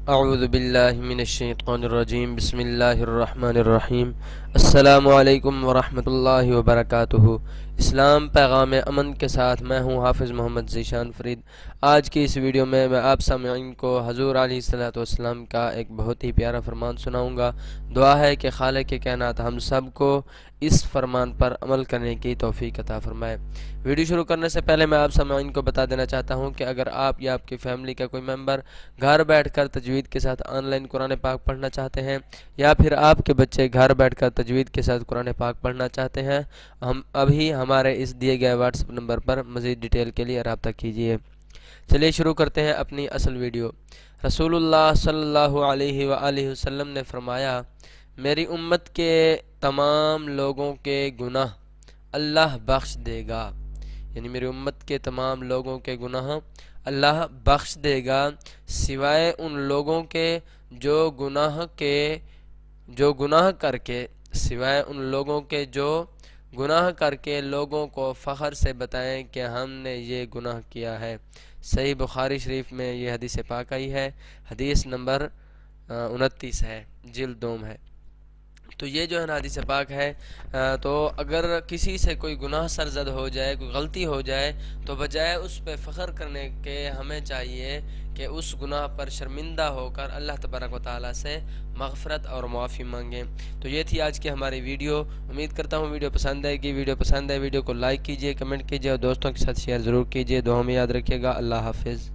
اعوذ باللہ من الشیطان الرجیم بسم اللہ الرحمن الرحیم السلام علیکم ورحمۃ اللہ وبرکاتہ۔ اسلام پیغام امن کے ساتھ میں ہوں حافظ محمد ذیشان فرید۔ آج کی اس ویڈیو میں آپ سامعین کو حضور علیہ الصلوۃ والسلام کا ایک بہت ہی پیارا فرمان سناؤں گا۔ دعا ہے کہ خالق کائنات ہم سب کو اس فرمان پر عمل کرنے کی توفیق عطا فرمائے۔ ویڈیو شروع کرنے سے پہلے میں آپ سامعین کو بتا دینا چاہتا ہوں کہ اگر آپ یا آپ کی فیملی کا کوئی ممبر گھر بیٹھ کر تجوید کے ساتھ آن لائن قرآن پاک پڑھنا چاہتے ہیں، یا پھر آپ کے بچے گھر بیٹھ کر تجوید کے ساتھ قرآن پاک پڑھنا چاہتے ہیں، ہم ابھی ہمارے اس دیے گئے واٹس ایپ نمبر پر مزید ڈیٹیل کے لیے رابطہ کیجیے۔ چلیے شروع کرتے ہیں اپنی اصل ویڈیو۔ رسول اللہ صلی اللہ علیہ وآلہ وسلم نے فرمایا، میری امت کے تمام لوگوں کے گناہ اللہ بخش دے گا، یعنی میری امت کے تمام لوگوں کے گناہ اللہ بخش دے گا، سوائے ان لوگوں کے جو گناہ کر کے لوگوں کو فخر سے بتائیں کہ ہم نے یہ گناہ کیا ہے۔ صحیح بخاری شریف میں یہ حدیث پاک آئی ہے، حدیث نمبر 29 ہے، جلد 2 ہے۔ تو یہ جو ہے نا حدیث پاک ہے، تو اگر کسی سے کوئی گناہ سرزد ہو جائے، کوئی غلطی ہو جائے، تو بجائے اس پہ فخر کرنے کے ہمیں چاہیے کہ اس گناہ پر شرمندہ ہو کر اللہ تبارک و تعالیٰ سے مغفرت اور معافی مانگیں۔ تو یہ تھی آج کی ہماری ویڈیو۔ امید کرتا ہوں ویڈیو پسند آئے گی۔ ویڈیو پسند ہے ویڈیو کو لائک کیجئے، کمنٹ کیجئے اور دوستوں کے ساتھ شیئر ضرور کیجئے۔ دعاؤں میں یاد رکھیے گا۔ اللہ حافظ۔